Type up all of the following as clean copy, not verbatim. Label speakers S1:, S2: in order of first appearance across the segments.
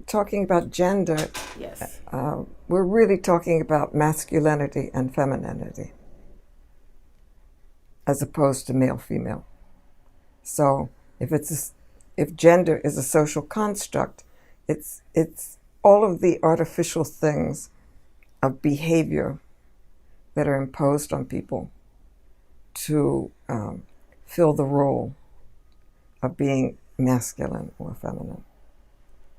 S1: talking about gender,
S2: Yes.
S1: we're really talking about masculinity and femininity as opposed to male-female. So if gender is a social construct, it's all of the artificial things of behavior that are imposed on people to fill the role of being masculine or feminine.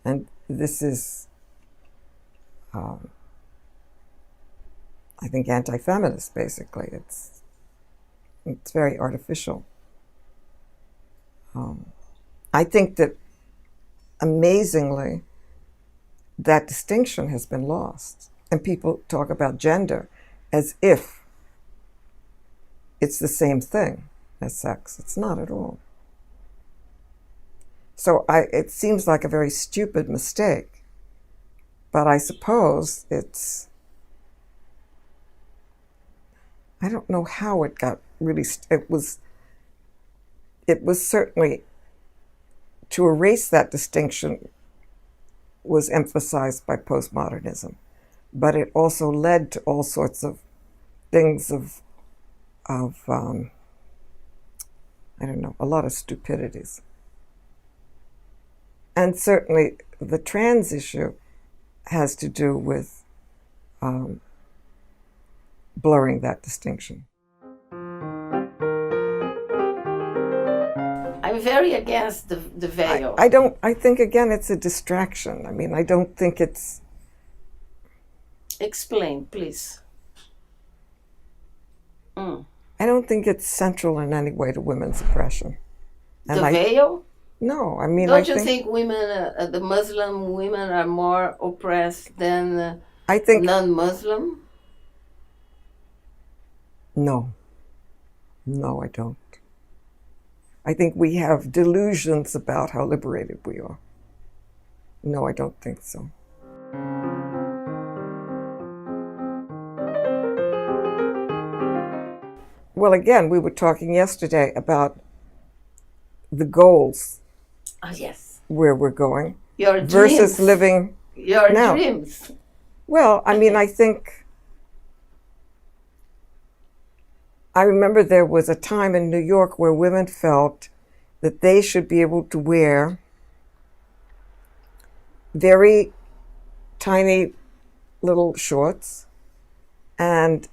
S1: And this is, I think, anti-feminist, basically. It's very artificial. I think that, amazingly, that distinction has been lost. And people talk about gender as if it's the same thing as sex. It's not at all. So it seems like a very stupid mistake, but I suppose I don't know how it got really, it was certainly, to erase that distinction was emphasized by postmodernism, but it also led to all sorts of things of I don't know, a lot of stupidities. And certainly the trans issue has to do with blurring that distinction.
S2: I'm very against the veil.
S1: I think, again, it's a distraction. I mean, I don't think it's...
S2: Explain, please.
S1: I don't think it's central in any way to women's oppression.
S2: And the veil?
S1: No, I mean,
S2: don't you think women, the Muslim women, are more oppressed than non-Muslim?
S1: No, I don't. I think we have delusions about how liberated we are. No, I don't think so. Well, again, we were talking yesterday about the goals.
S2: Oh, yes.
S1: Where we're going.
S2: Your
S1: versus
S2: dreams.
S1: Living
S2: Your
S1: now.
S2: Dreams.
S1: Well, I mean, I remember there was a time in New York where women felt that they should be able to wear very tiny little shorts and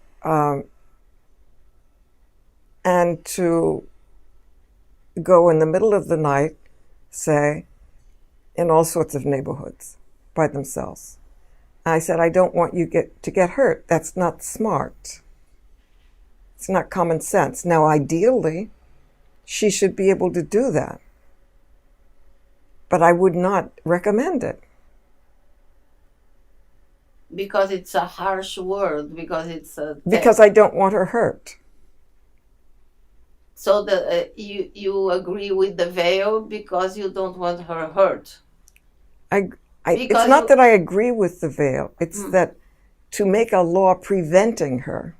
S1: to go in the middle of the night, say, in all sorts of neighborhoods by themselves. I said, I don't want you to get hurt. That's not smart. It's not common sense. Now, ideally, she should be able to do that. But I would not recommend it.
S2: Because it's a harsh word, because it's a...
S1: Because I don't want her hurt.
S2: So you agree with the veil because you don't want her hurt?
S1: It's not that I agree with the veil. It's that to make a law preventing her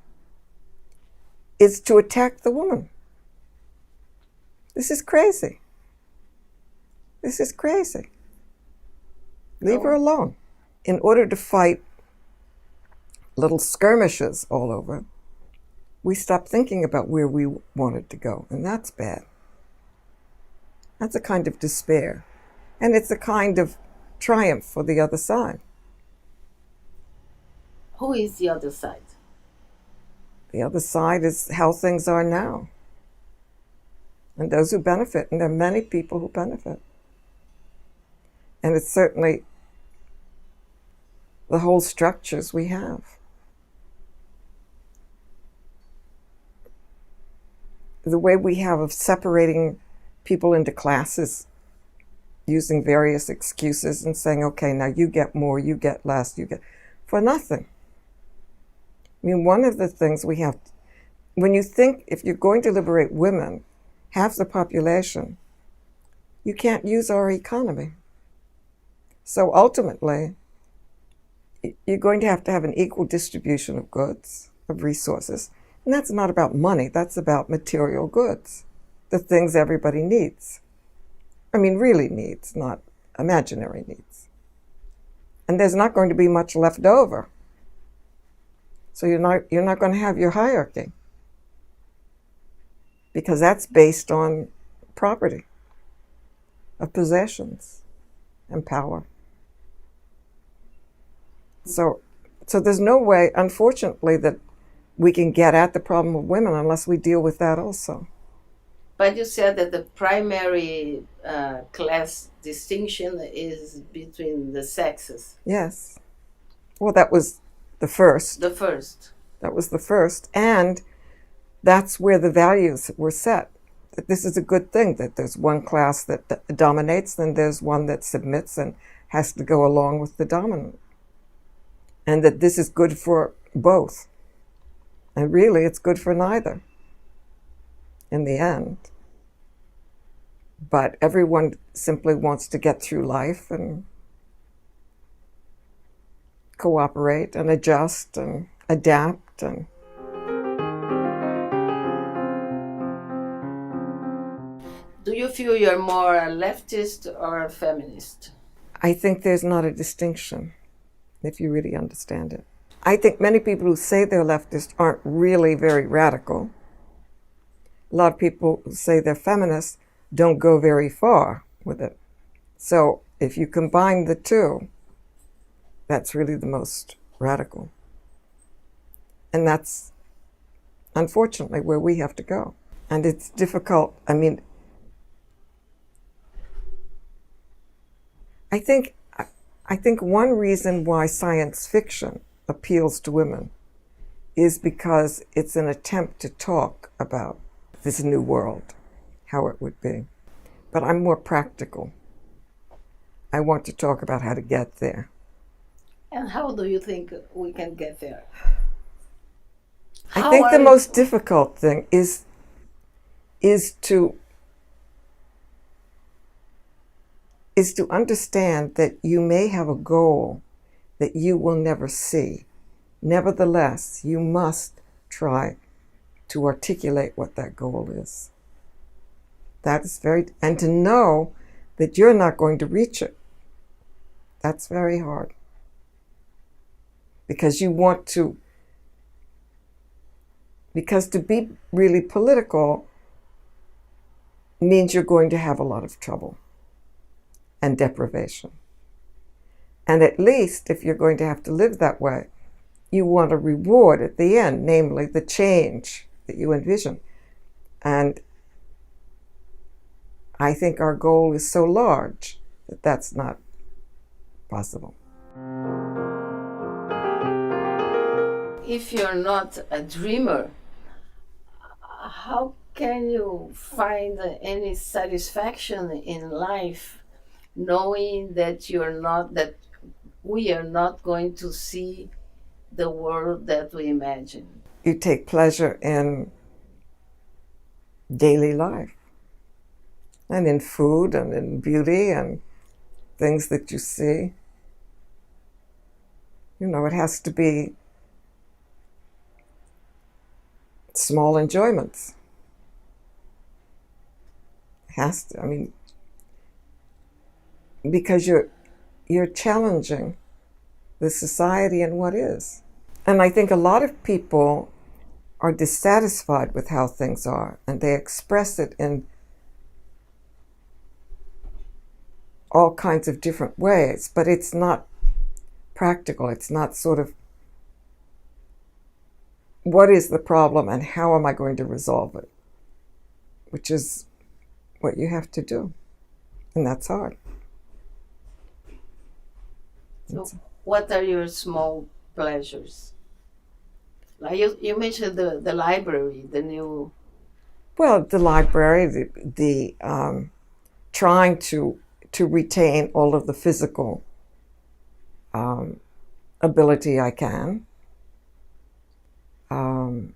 S1: is to attack the woman. This is crazy. This is crazy. Leave her alone. In order to fight little skirmishes all over, we stopped thinking about where we wanted to go, and that's bad. That's a kind of despair, and it's a kind of triumph for the other side.
S2: Who is the other side?
S1: The other side is how things are now, and those who benefit, and there are many people who benefit. And it's certainly the whole structures we have. The way we have of separating people into classes, using various excuses and saying, okay, now you get more, you get less, you get, for nothing. I mean, one of the things we have, when you think if you're going to liberate women, half the population, you can't use our economy. So ultimately, you're going to have an equal distribution of goods, of resources. And that's not about money, that's about material goods, the things everybody needs. I mean, really needs, not imaginary needs. and there's not going to be much left over. So you're not going to have your hierarchy, because that's based on property, of possessions and power. So there's no way, unfortunately, that we can get at the problem of women unless we deal with that also.
S2: But you said that the primary class distinction is between the sexes.
S1: Yes. Well, that was the first.
S2: The first.
S1: That was the first. And that's where the values were set. That this is a good thing, that there's one class that dominates, and there's one that submits and has to go along with the dominant. And that this is good for both. And really, it's good for neither in the end. But everyone simply wants to get through life and cooperate and adjust and adapt. And
S2: do you feel you're more a leftist or a feminist?
S1: I think there's not a distinction, if you really understand it. I think many people who say they're leftist aren't really very radical. A lot of people who say they're feminists don't go very far with it. So if you combine the two, that's really the most radical. And that's, unfortunately, where we have to go. And it's difficult. I mean, I think one reason why science fiction appeals to women is because it's an attempt to talk about this new world, how it would be. But I'm more practical. I want to talk about how to get there.
S2: And how do you think we can get there?
S1: I think the most difficult thing is to understand that you may have a goal that you will never see. Nevertheless, you must try to articulate what that goal is. That is and to know that you're not going to reach it. That's very hard. Because to be really political means you're going to have a lot of trouble and deprivation. And at least if you're going to have to live that way, you want a reward at the end, namely the change that you envision. And I think our goal is so large that that's not possible.
S2: If you're not a dreamer, how can you find any satisfaction in life knowing that we are not going to see the world that we imagine?
S1: You take pleasure in daily life, and in food, and in beauty, and things that you see. You know, it has to be small enjoyments. It has to, I mean, because you're challenging the society and what is. And I think a lot of people are dissatisfied with how things are, and they express it in all kinds of different ways, but it's not practical. It's not sort of, what is the problem and how am I going to resolve it? Which is what you have to do. And that's hard.
S2: So what are your small pleasures? Like you mentioned the library, the new...
S1: Well, the library, the trying to retain all of the physical ability I can. I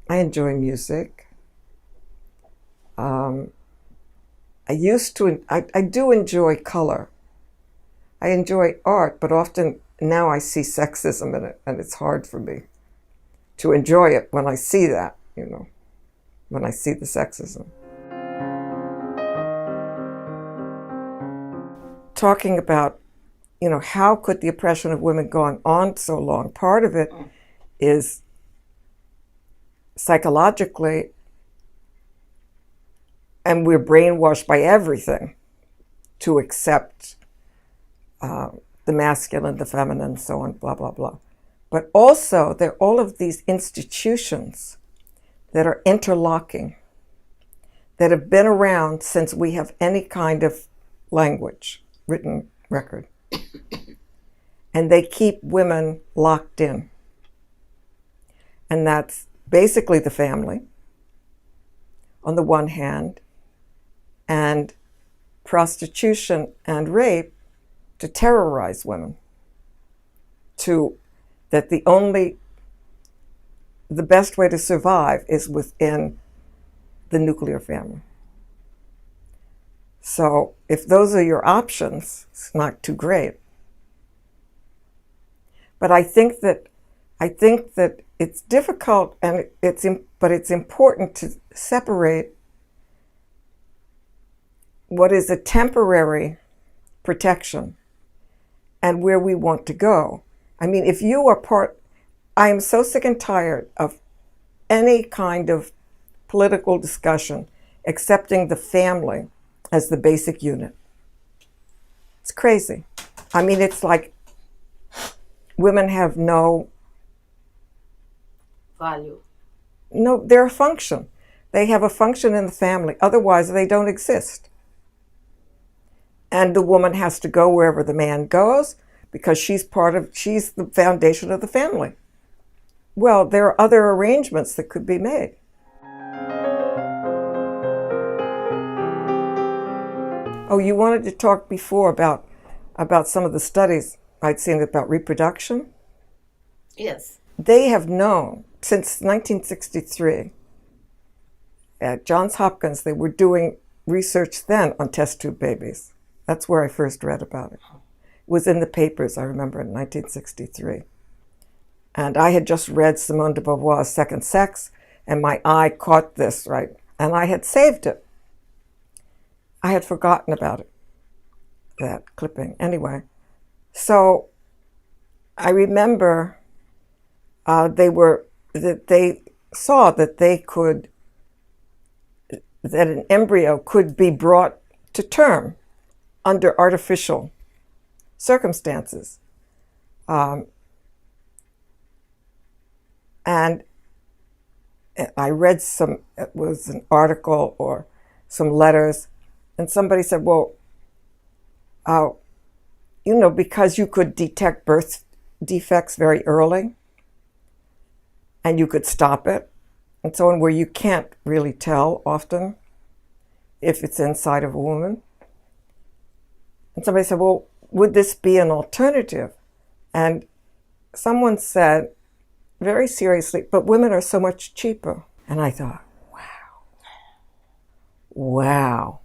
S1: enjoy music. I do enjoy color. I enjoy art, but often now I see sexism in it, and it's hard for me to enjoy it when I see that, you know, when I see the sexism. Talking about how could the oppression of women go on so long? Part of it is psychologically, and we're brainwashed by everything to accept the masculine, the feminine, so on, blah, blah, blah. But also, there are all of these institutions that are interlocking, that have been around since we have any kind of language, written record. And they keep women locked in. And that's basically the family, on the one hand, and prostitution and rape to terrorize women, that the best way to survive is within the nuclear family. So if those are your options, it's not too great. But I think that it's difficult, and but it's important to separate what is a temporary protection and where we want to go. I mean, if you are I am so sick and tired of any kind of political discussion accepting the family as the basic unit. It's crazy. I mean, it's like women have no
S2: value.
S1: No, they're a function. They have a function in the family. Otherwise, they don't exist. And the woman has to go wherever the man goes because she's the foundation of the family. Well, there are other arrangements that could be made. Oh, you wanted to talk before about some of the studies I'd seen about reproduction?
S2: Yes.
S1: They have known since 1963 at Johns Hopkins, they were doing research then on test tube babies. That's where I first read about it. It was in the papers, I remember, in 1963. And I had just read Simone de Beauvoir's Second Sex, and my eye caught this, right? And I had saved it. I had forgotten about it, that clipping. Anyway, so I remember they saw that that an embryo could be brought to term under artificial circumstances. And I read it was an article or some letters, and somebody said, well, because you could detect birth defects very early, and you could stop it, and so on, where you can't really tell often if it's inside of a woman. And somebody said, well, would this be an alternative? And someone said, very seriously, but women are so much cheaper. And I thought, wow,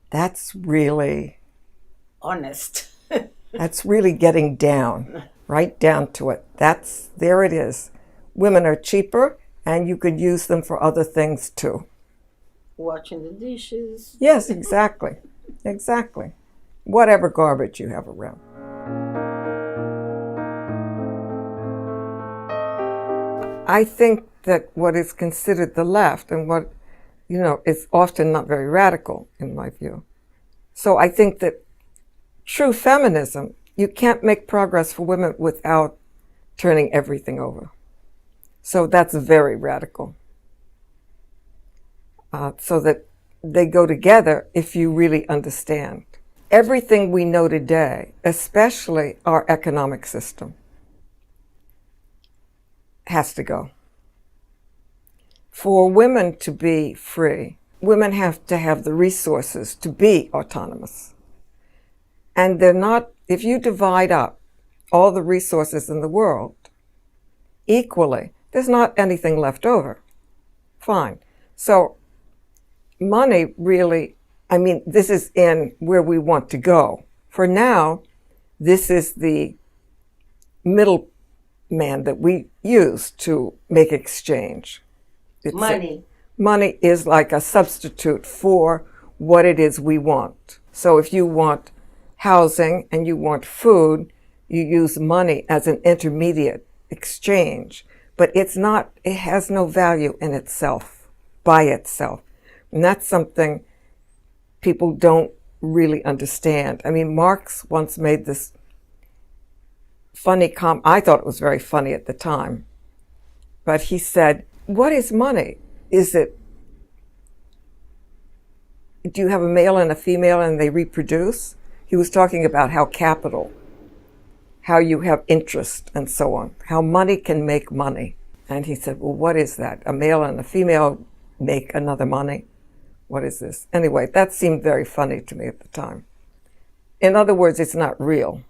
S1: that's really
S2: honest.
S1: That's really getting down, right down to it. There it is. Women are cheaper, and you could use them for other things too.
S2: Washing the dishes.
S1: Yes, exactly. Exactly. Whatever garbage you have around. I think that what is considered the left and what, is often not very radical in my view. So I think that true feminism, you can't make progress for women without turning everything over. So that's very radical. So that they go together if you really understand. Everything we know today, especially our economic system, has to go. For women to be free, women have to have the resources to be autonomous. And they're not, if you divide up all the resources in the world equally, there's not anything left over. Fine. So money really, this is in where we want to go. For now, this is the middle man that we use to make exchange. Money is like a substitute for what it is we want. So if you want housing and you want food, you use money as an intermediate exchange. But it has no value in itself, by itself. And that's something people don't really understand. I mean, Marx once made this funny comment. I thought it was very funny at the time. But he said, what is money? Do you have a male and a female and they reproduce? He was talking about how capital, how you have interest and so on, how money can make money. And he said, well, what is that? A male and a female make another money? What is this? Anyway, that seemed very funny to me at the time. In other words, it's not real.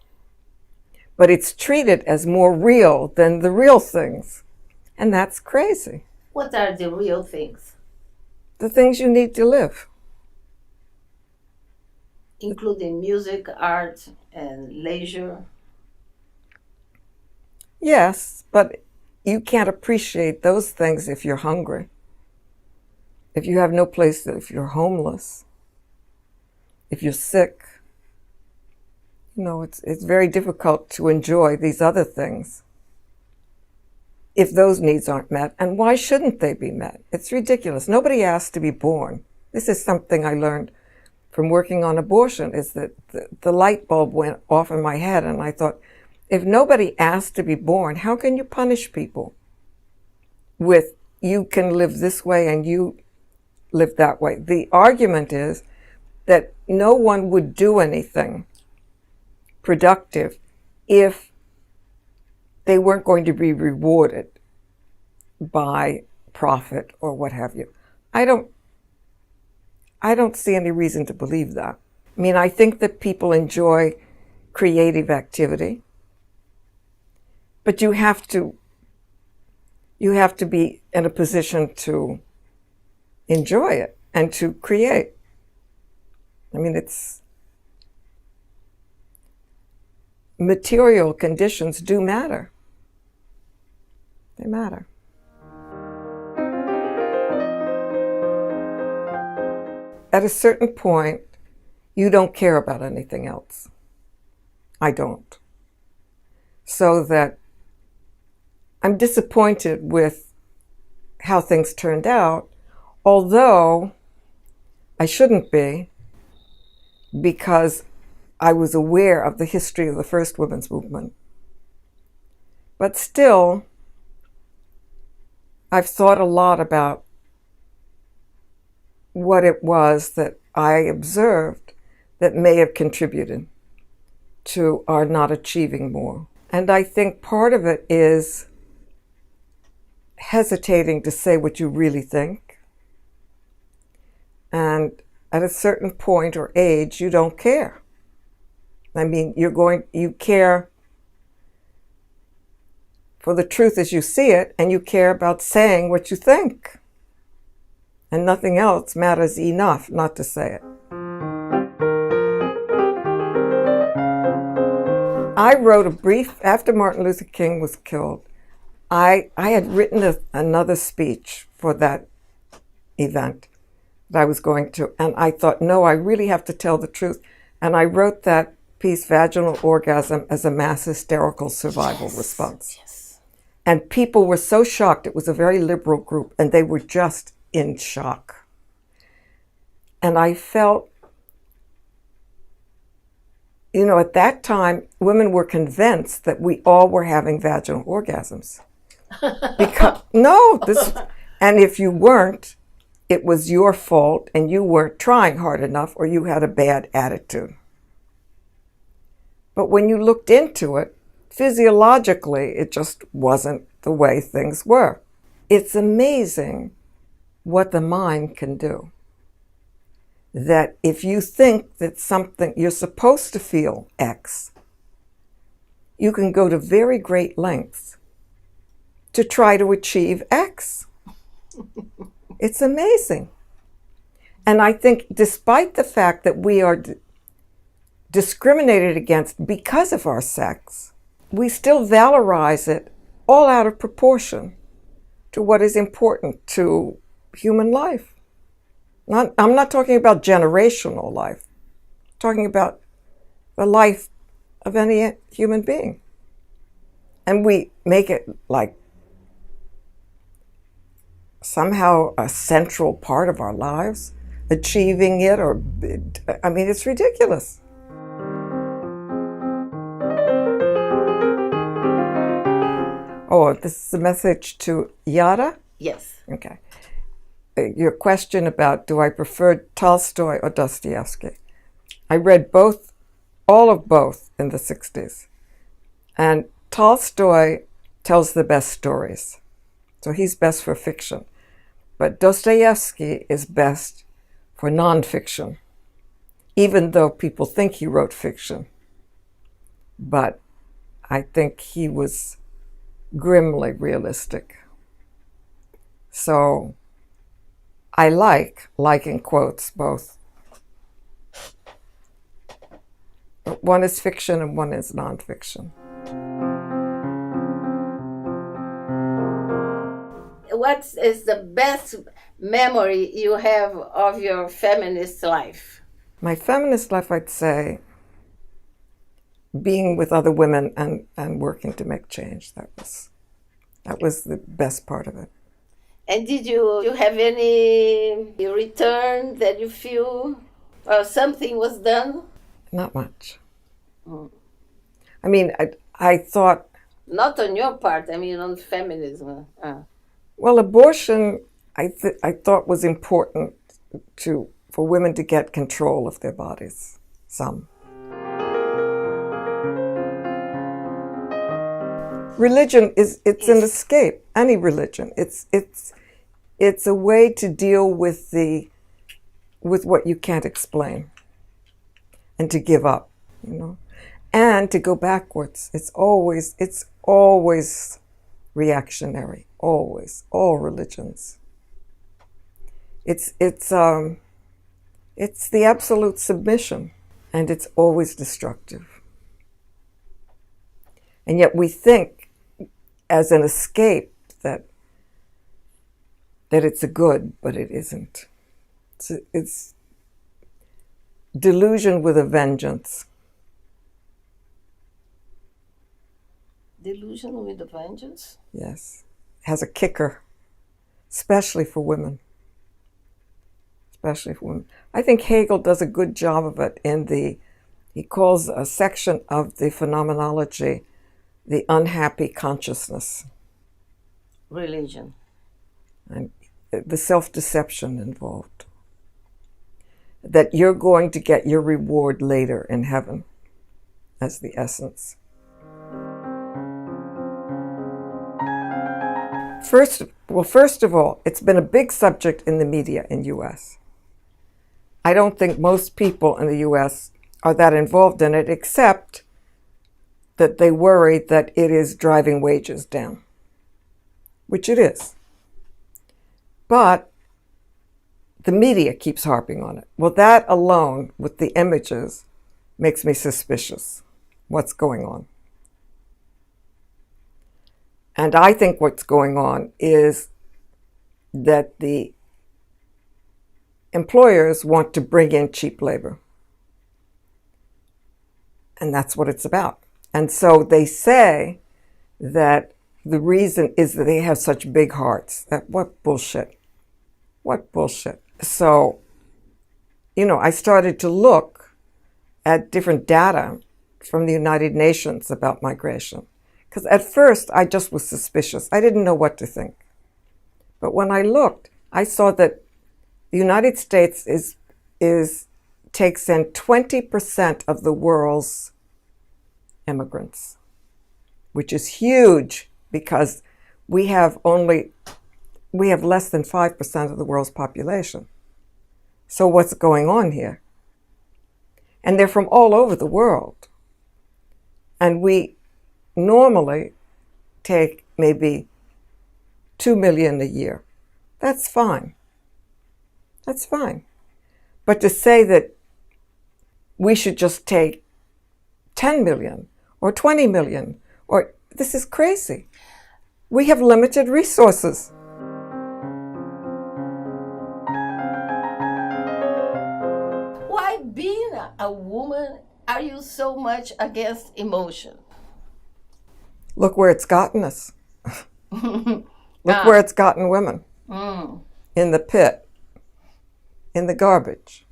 S1: But it's treated as more real than the real things. And that's crazy.
S2: What are the real things?
S1: The things you need to live.
S2: Including music, art, and leisure.
S1: Yes, but you can't appreciate those things if you're hungry. If you have no place, if you're homeless, if you're sick. You know, it's very difficult to enjoy these other things if those needs aren't met. And why shouldn't they be met? It's ridiculous. Nobody asked to be born. This is something I learned from working on abortion, is that the light bulb went off in my head, and I thought, if nobody asked to be born, how can you punish people with, you can live this way and you live that way? The argument is that no one would do anything productive if they weren't going to be rewarded by profit or what have you. I don't see any reason to believe that. I mean, I think that people enjoy creative activity, but you have to be in a position to enjoy it and to create. I mean, material conditions do matter. They matter. At a certain point, you don't care about anything else. I don't. So that I'm disappointed with how things turned out, although I shouldn't be, because I was aware of the history of the first women's movement. But still, I've thought a lot about what it was that I observed that may have contributed to our not achieving more. And I think part of it is hesitating to say what you really think. And at a certain point or age, you don't care. I mean, you care for the truth as you see it, and you care about saying what you think. And nothing else matters enough not to say it. I wrote a brief, after Martin Luther King was killed, I had written another speech for that event that I was going to, and I thought, no, I really have to tell the truth. And I wrote that piece, Vaginal Orgasm as a Mass Hysterical Survival Response. Yes. And people were so shocked. It was a very liberal group, and they were just in shock. And I felt, you know, at that time, women were convinced that we all were having vaginal orgasms. And if you weren't, it was your fault and you weren't trying hard enough or you had a bad attitude. But when you looked into it, physiologically, it just wasn't the way things were. It's amazing what the mind can do. That if you think that something, you're supposed to feel X, you can go to very great lengths to try to achieve X. It's amazing. And I think despite the fact that we are discriminated against because of our sex, we still valorize it all out of proportion to what is important to human life. I'm not talking about generational life. I'm talking about the life of any human being. And we make it like somehow a central part of our lives, achieving it, or, I mean, it's ridiculous. Oh, this is a message to Yara?
S2: Yes.
S1: Okay. Your question about do I prefer Tolstoy or Dostoevsky? I read both, all of both in the 60s. And Tolstoy tells the best stories. So he's best for fiction. But Dostoevsky is best for nonfiction, even though people think he wrote fiction. But I think he was grimly realistic. So I like in quotes, both. But one is fiction and one is nonfiction.
S2: What is the best memory you have of your feminist life?
S1: My feminist life, I'd say, being with other women and working to make change. That was the best part of it.
S2: And did you have any return that you feel or something was done?
S1: Not much. I mean, I thought...
S2: Not on your part, I mean on feminism.
S1: Well, abortion, I thought was important for women to get control of their bodies, some. Religion it's an escape. Any religion, it's a way to deal with what you can't explain, and to give up, and to go backwards. It's always reactionary. Always, all religions. It's the absolute submission, and it's always destructive. And yet we think, as an escape, that it's a good, but it isn't. It's delusion with a vengeance.
S2: Delusion with a vengeance?
S1: Yes. Has a kicker, especially for women. Especially for women. I think Hegel does a good job of it he calls a section of the phenomenology the unhappy consciousness.
S2: Religion.
S1: And the self-deception involved. That you're going to get your reward later in heaven as the essence. First of all, it's been a big subject in the media in U.S. I don't think most people in the U.S. are that involved in it, except that they worry that it is driving wages down, which it is. But the media keeps harping on it. Well, that alone, with the images, makes me suspicious. What's going on? And I think what's going on is that the employers want to bring in cheap labor. And that's what it's about. And so they say that the reason is that they have such big hearts. What bullshit. What bullshit. So, I started to look at different data from the United Nations about migration. Because at first, I just was suspicious. I didn't know what to think. But when I looked, I saw that the United States takes in 20% of the world's immigrants, which is huge because we have less than 5% of the world's population. So what's going on here? And they're from all over the world. And we normally take maybe 2 million a year. That's fine. That's fine. But to say that we should just take 10 million or 20 million, this is crazy. We have limited resources.
S2: Why being a woman are you so much against emotion?
S1: Look where it's gotten us. Look where it's gotten women. In the pit, in the garbage.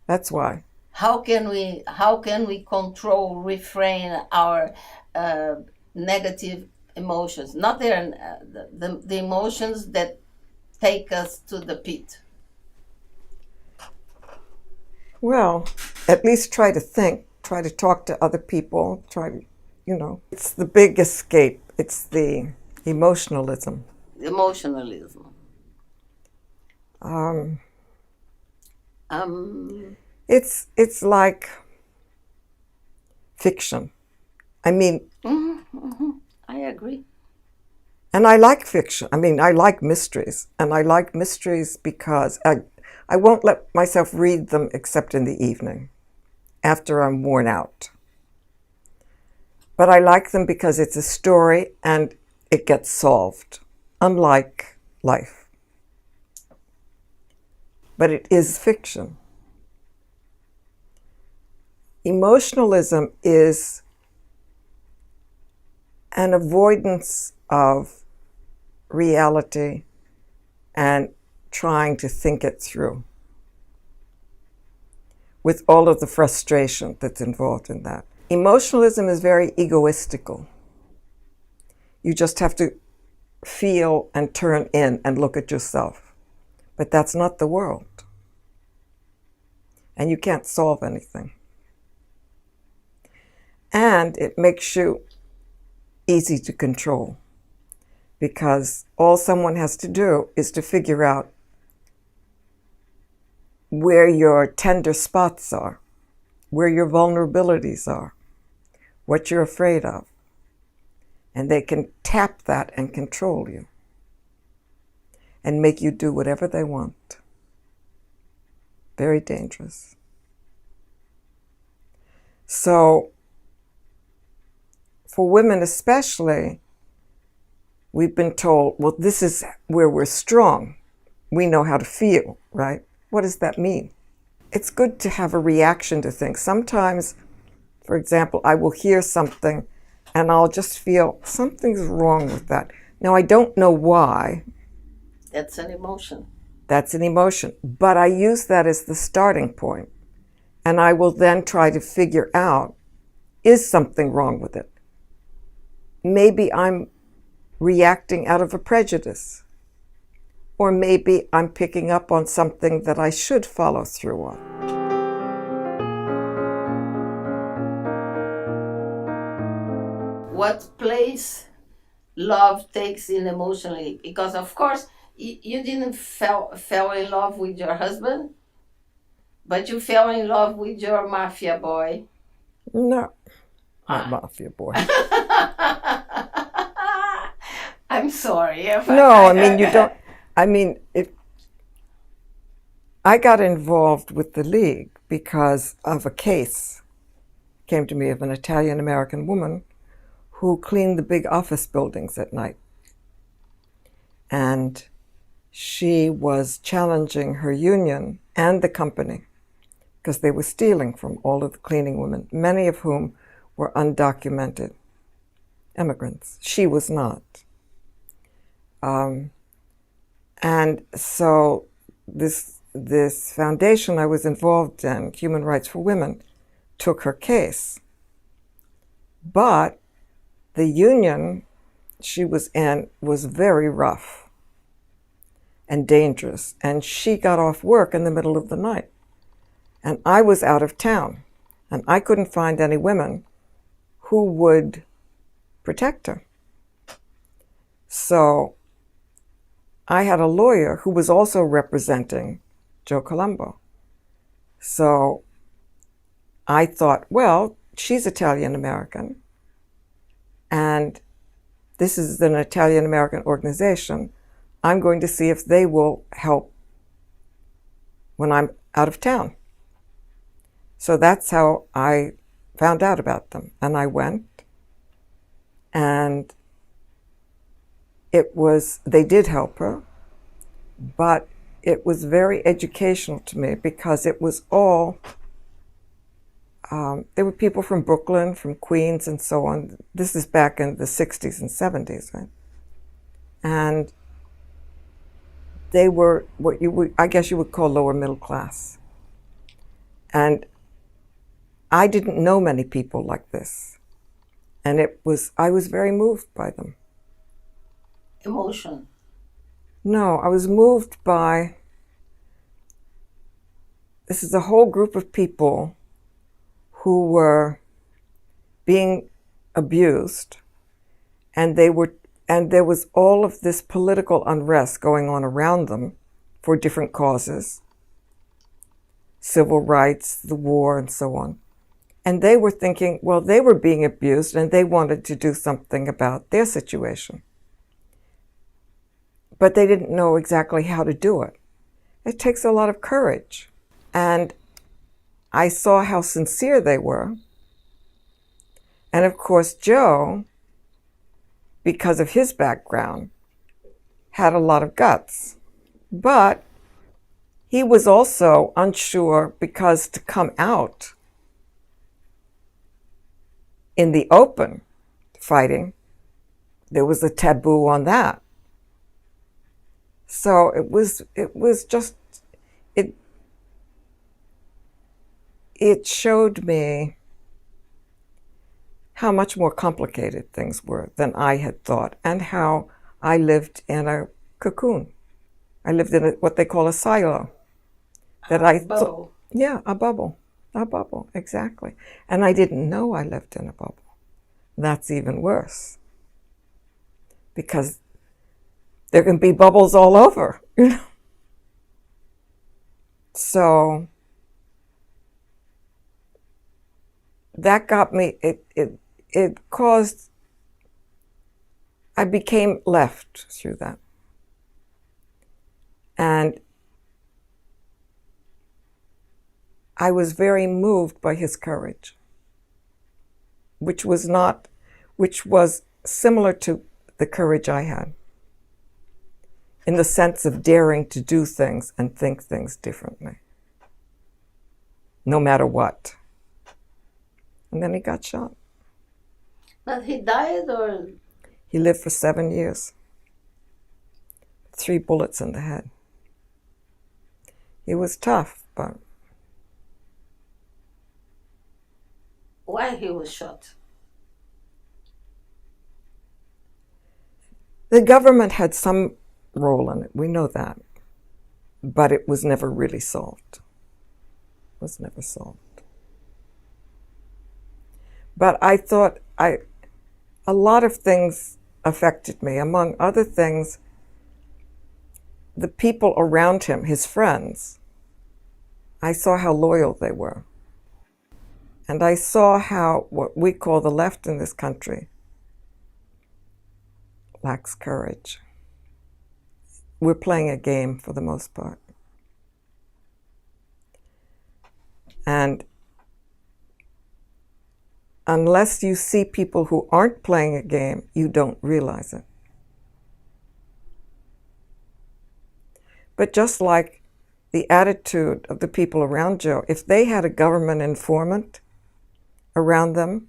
S1: That's why.
S2: How can we control, refrain our negative emotions? Not the emotions that take us to the pit.
S1: Well, at least try to think, try to talk to other people, it's the big escape. It's the emotionalism.
S2: Emotionalism.
S1: It's like fiction. I mean,
S2: I agree.
S1: And I like fiction. I mean, I like mysteries. And I like mysteries because I won't let myself read them except in the evening, after I'm worn out. But I like them because it's a story and it gets solved, unlike life. But it is fiction. Emotionalism is an avoidance of reality and trying to think it through, with all of the frustration that's involved in that. Emotionalism is very egoistical. You just have to feel and turn in and look at yourself. But that's not the world. And you can't solve anything. And it makes you easy to control, because all someone has to do is to figure out where your tender spots are, where your vulnerabilities are, what you're afraid of. And they can tap that and control you and make you do whatever they want. Very dangerous. So, for women especially, we've been told, well, this is where we're strong. We know how to feel, right? What does that mean? It's good to have a reaction to things. Sometimes, for example, I will hear something and I'll just feel something's wrong with that. Now, I don't know why.
S2: That's an emotion.
S1: That's an emotion. But I use that as the starting point. And I will then try to figure out, is something wrong with it? Maybe I'm reacting out of a prejudice. Or maybe I'm picking up on something that I should follow through on.
S2: What place love takes in emotionally? Because of course you didn't fell in love with your husband, but you fell in love with your mafia boy.
S1: No, not mafia boy.
S2: I'm sorry.
S1: You don't. I got involved with the League because of a case came to me of an Italian-American woman who cleaned the big office buildings at night. And she was challenging her union and the company because they were stealing from all of the cleaning women, many of whom were undocumented immigrants. She was not. And so this foundation I was involved in, Human Rights for Women, took her case. But the union she was in was very rough and dangerous, and she got off work in the middle of the night. And I was out of town, and I couldn't find any women who would protect her. So I had a lawyer who was also representing Joe Colombo. So I thought, well, she's Italian-American, and this is an Italian-American organization. I'm going to see if they will help when I'm out of town. So that's how I found out about them. And I went, and they did help her, but it was very educational to me because it was all There were people from Brooklyn, from Queens, and so on. This is back in the 60s and 70s, right? And they were what I guess you would call lower middle class. And I didn't know many people like this. And I was very moved by them.
S2: Emotion.
S1: No, I was moved by, this is a whole group of people who were being abused, and there was all of this political unrest going on around them for different causes, civil rights, the war, and so on. And they were thinking, well, they were being abused and they wanted to do something about their situation. But they didn't know exactly how to do it. It takes a lot of courage. And I saw how sincere they were. And of course, Joe, because of his background, had a lot of guts. But he was also unsure because to come out in the open fighting, there was a taboo on that. So it showed me how much more complicated things were than I had thought, and how I lived in a cocoon. I lived in what they call a silo.
S2: Bubble.
S1: Yeah, a bubble, exactly. And I didn't know I lived in a bubble. That's even worse, because there can be bubbles all over, you know. So that got me, it caused, I became left through that. And I was very moved by his courage, which was similar to the courage I had, in the sense of daring to do things and think things differently, no matter what. And then he got shot.
S2: But he died, or?
S1: He lived for 7 years. 3 bullets in the head. It was tough, but...
S2: Why he was shot?
S1: The government had some role in it, we know that. But it was never really solved. It was never solved. But I thought a lot of things affected me. Among other things, the people around him, his friends, I saw how loyal they were. And I saw how what we call the left in this country lacks courage. We're playing a game for the most part. And unless you see people who aren't playing a game, you don't realize it. But just like the attitude of the people around Joe, if they had a government informant around them,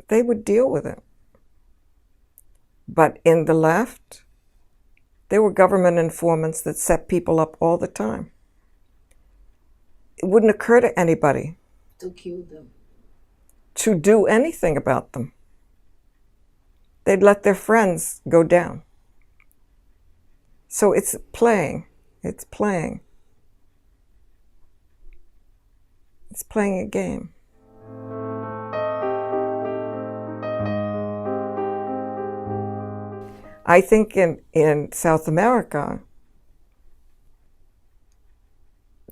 S1: they would deal with it. But in the left, there were government informants that set people up all the time. It wouldn't occur to anybody
S2: to kill them,
S1: to do anything about them. They'd let their friends go down. So it's playing. It's playing a game. I think in South America,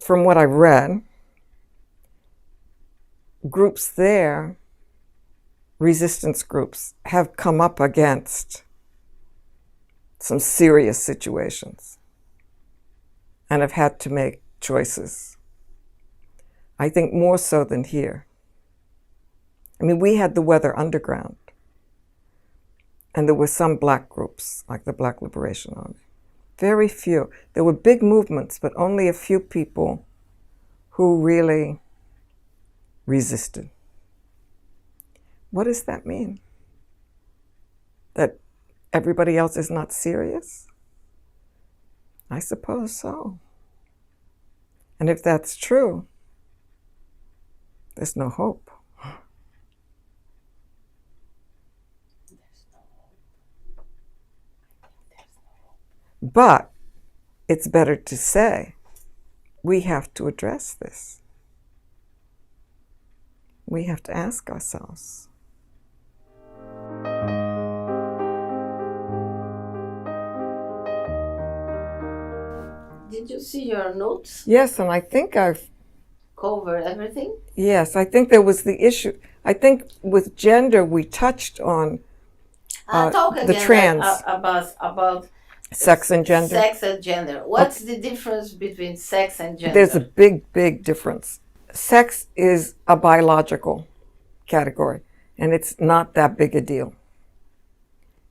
S1: from what I've read, groups there, resistance groups, have come up against some serious situations and have had to make choices. I think more so than here. I mean, we had the Weather Underground, and there were some black groups, like the Black Liberation Army. Very few. There were big movements, but only a few people who really resisted. What does that mean? That everybody else is not serious? I suppose so. And if that's true, there's no hope. But it's better to say, we have to address this. We have to ask ourselves.
S2: Did you see your notes?
S1: Yes, and I think I've
S2: Covered everything?
S1: Yes, I think there was the issue. I think with gender, we touched on
S2: Talk
S1: the
S2: again
S1: trans,
S2: about
S1: sex and gender.
S2: Sex and gender. What's the difference between sex and gender?
S1: There's a big, big difference. Sex is a biological category, and it's not that big a deal.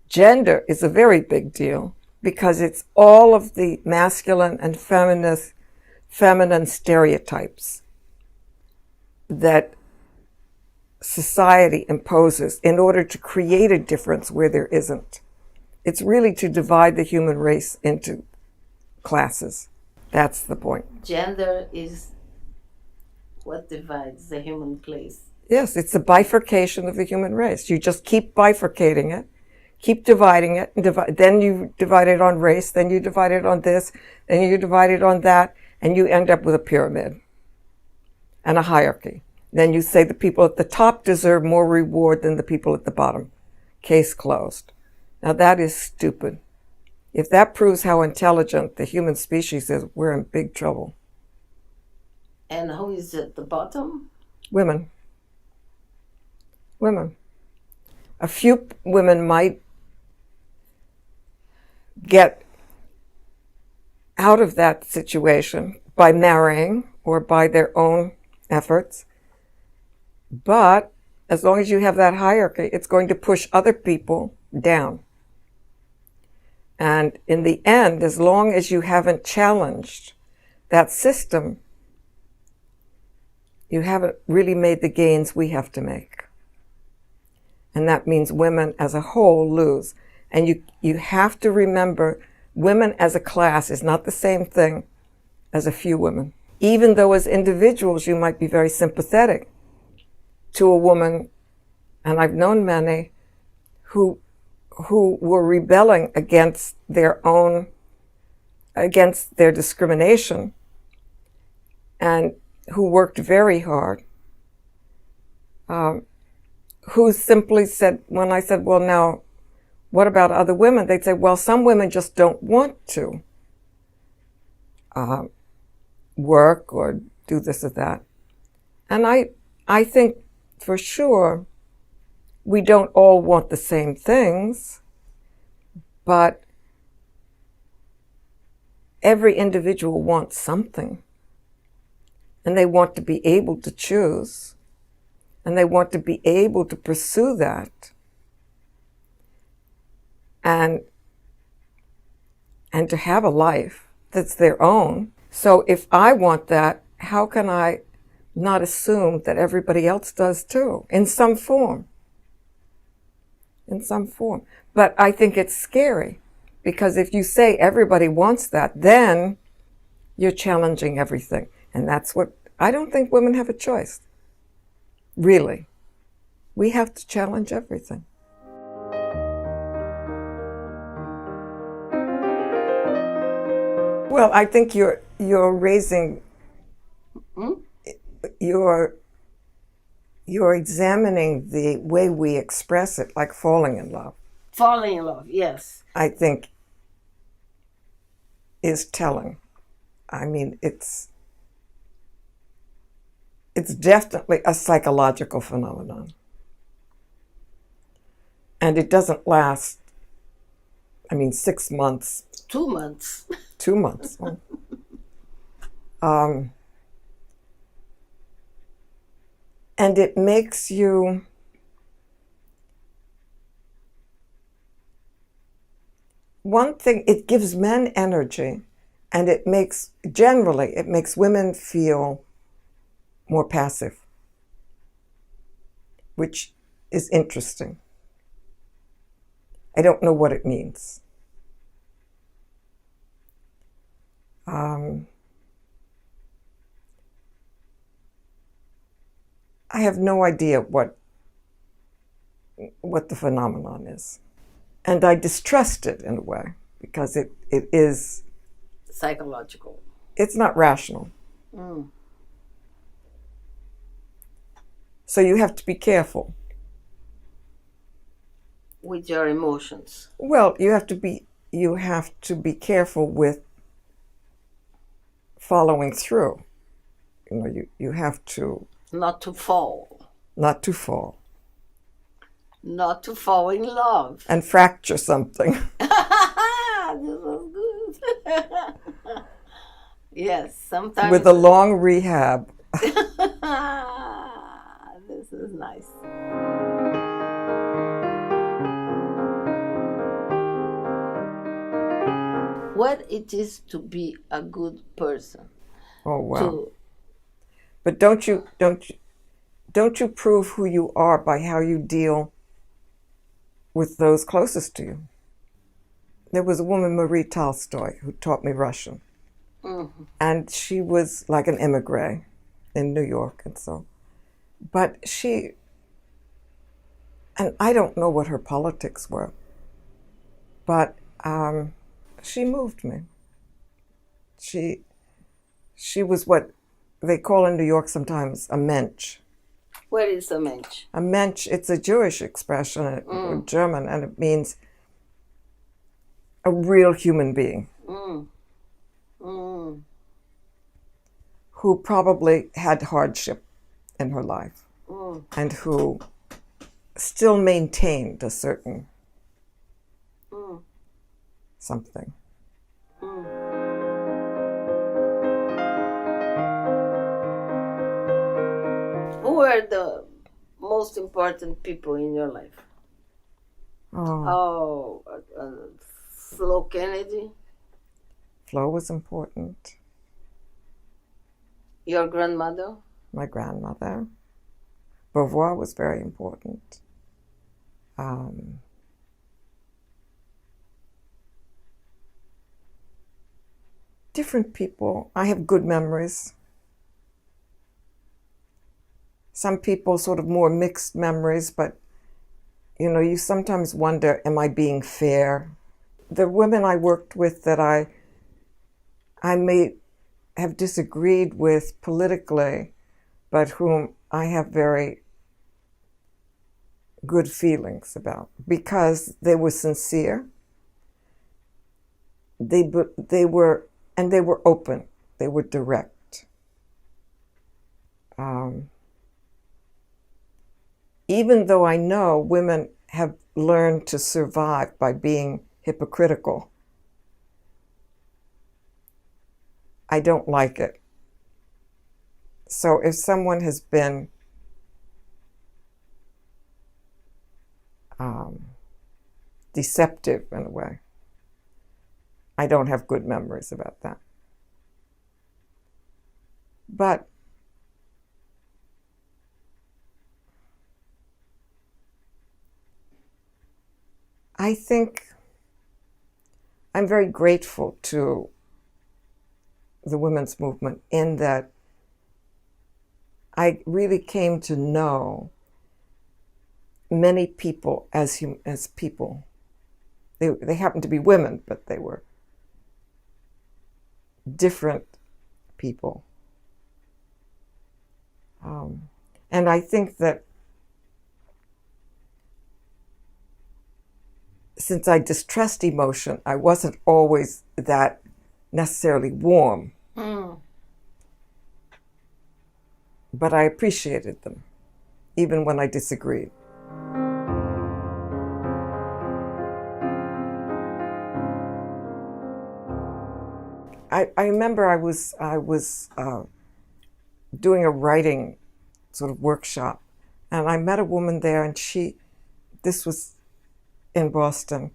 S1: Gender is a very big deal because it's all of the masculine and feminine stereotypes that society imposes in order to create a difference where there isn't. It's really to divide the human race into classes. That's the point.
S2: Gender is what divides the human place.
S1: Yes, it's the bifurcation of the human race. You just keep bifurcating it, keep dividing it, and then you divide it on race, then you divide it on this, then you divide it on that, and you end up with a pyramid and a hierarchy. Then you say the people at the top deserve more reward than the people at the bottom. Case closed. Now that is stupid. If that proves how intelligent the human species is, we're in big trouble.
S2: And who is at the bottom?
S1: Women. Women. A few women might get out of that situation by marrying or by their own efforts. But as long as you have that hierarchy, it's going to push other people down. And in the end, as long as you haven't challenged that system, you haven't really made the gains we have to make. And that means women as a whole lose. And you have to remember, women as a class is not the same thing as a few women. Even though as individuals you might be very sympathetic to a woman, and I've known many who were rebelling against their discrimination, and who worked very hard, who simply said, when I said, well, now, what about other women? They'd say, well, some women just don't want to work or do this or that. And I think for sure we don't all want the same things, but every individual wants something. And they want to be able to choose. And they want to be able to pursue that. And to have a life that's their own. So if I want that, how can I not assume that everybody else does too, in some form? In some form. But I think it's scary, because if you say everybody wants that, then you're challenging everything. And that's what, I don't think women have a choice. Really. We have to challenge everything. Well, I think you're raising, you're examining the way we express it, like falling in love.
S2: Falling in love, yes.
S1: I think is telling. I mean, it's definitely a psychological phenomenon. And it doesn't last, 6 months.
S2: 2 months.
S1: 2 months. And it makes you one thing, it gives men energy, and it makes women feel more passive, which is interesting. I don't know what it means. I have no idea what the phenomenon is. And I distrust it in a way, because it is
S2: psychological.
S1: It's not rational. So you have to be careful.
S2: With your emotions.
S1: Well, you have to be careful with following through. You have to
S2: not to fall.
S1: Not to fall.
S2: Not to fall in love.
S1: And fracture something.
S2: This was good. Yes, sometimes.
S1: With a long rehab.
S2: This is nice. What it is to be a good person.
S1: Oh wow. But don't you prove who you are by how you deal with those closest to you? There was a woman, Marie Tolstoy, who taught me Russian. Mm-hmm. And she was like an immigrant in New York and so. But and I don't know what her politics were, but she moved me. She was what they call in New York sometimes a mensch.
S2: What is a mensch?
S1: A mensch, it's a Jewish expression, German, and it means a real human being who probably had hardship in her life and who still maintained a certain something.
S2: Who were the most important people in your life? Flo Kennedy.
S1: Flo was important.
S2: Your grandmother?
S1: My grandmother. Beauvoir was very important. Different people. I have good memories. Some people sort of more mixed memories, but you sometimes wonder, am I being fair? The women I worked with that I may have disagreed with politically, but whom I have very good feelings about because they were sincere. They were open. They were direct. Even though I know women have learned to survive by being hypocritical, I don't like it. So if someone has been deceptive in a way, I don't have good memories about that. But I think I'm very grateful to the women's movement in that I really came to know many people as people. They happened to be women, but they were different people. And I think that since I distrust emotion, I wasn't always that necessarily warm. But I appreciated them, even when I disagreed. I remember I was doing a writing sort of workshop, and I met a woman there, and this was in Boston.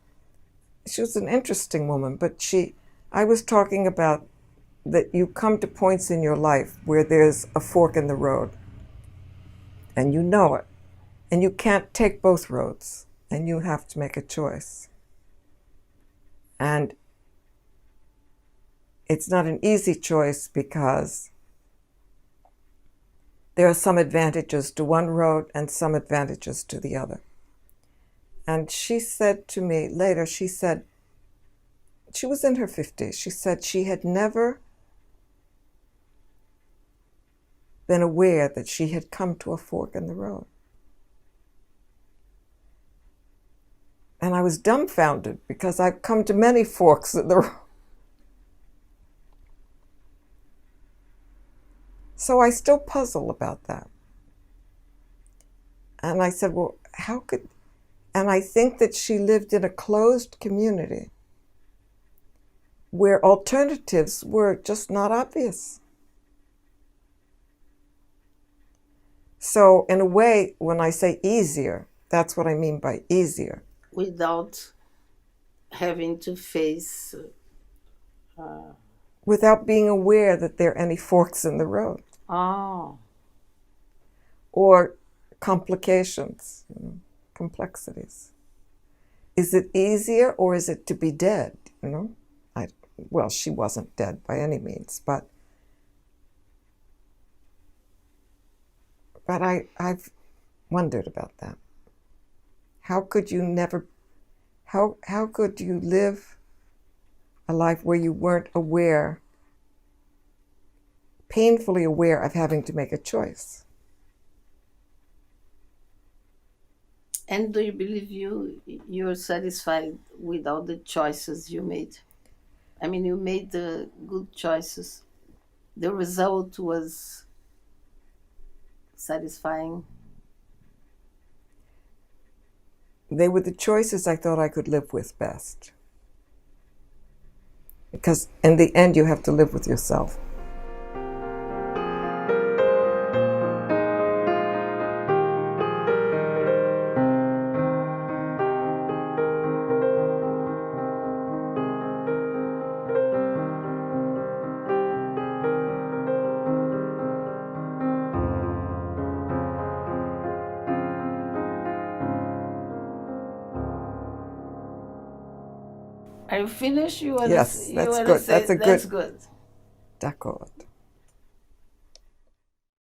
S1: She was an interesting woman, but I was talking about that you come to points in your life where there's a fork in the road, and you know it, and you can't take both roads, and you have to make a choice. And it's not an easy choice because there are some advantages to one road and some advantages to the other. And she said to me later, she said, she was in her 50s, she said she had never been aware that she had come to a fork in the road. And I was dumbfounded because I've come to many forks in the road. So I still puzzle about that. And I said, well, how could... And I think that she lived in a closed community where alternatives were just not obvious. So in a way, when I say easier, that's what I mean by easier.
S2: Without having to face...
S1: Without being aware that there are any forks in the road.
S2: Oh.
S1: Or complications, complexities. Is it easier or is it to be dead? Well, she wasn't dead by any means, but I've wondered about that. How could you live a life where you weren't aware, painfully aware of having to make a choice?
S2: And do you believe you're satisfied with all the choices you made? I mean, you made the good choices. The result was satisfying.
S1: They were the choices I thought I could live with best. Because in the end, you have to live with yourself.
S2: Are you finished?
S1: Yes, that's good. That's a good...
S2: That's good.
S1: D'accord.